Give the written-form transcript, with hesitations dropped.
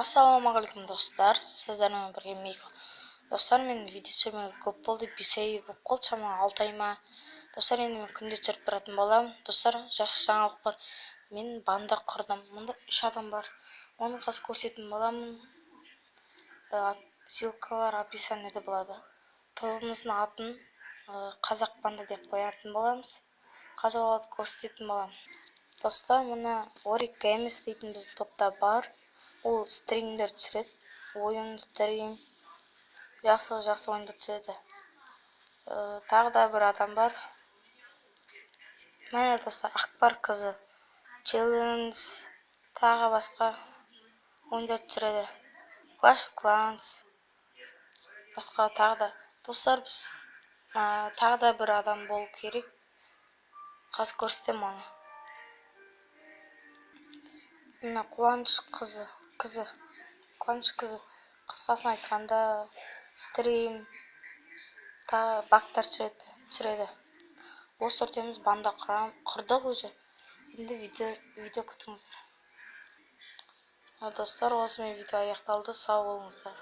Ассалаумағалейкум достар, сіздермен бірге Мико. Достар, мен видео түсірмеуге көп болды, 5 ай болып қалды, шамамен 6 ай ма. Достар, енді мен күнде түсіріп тұратын боламын. Достар, жақсы жаңалық бар. Мен банда құрдым. Мұнда 3 адам бар. Оны қазір көрсететін боламын. Ссылкалар описаниеде болады. Тобымыздың атын қазақ банда деп қоятын боламыз. Қазір оларды көрсететін боламын. Достар, мұны Орик Геймс дейтін біздің топта бар. Ол стримдер түсіреді, ойын стрим, жақсы ойындар түсіреді. Тағы да бір адам бар. Міне достар, Ақбар қызы, челлендж, тағы басқа ойындар түсіреді. Clash of Clans, басқа тағы да. Достар, біз тағы да бір адам болу керек. Қазір көрсетем оны. Міне Қуаныш қызы. Қысқасын айтқанда стрим, тағы бактар түсіреді. Осы төртеуміз банда құрдық уже. Енді видео күтіңіздер. Достар, осымен видео аяқталды. Сау болыңыздар.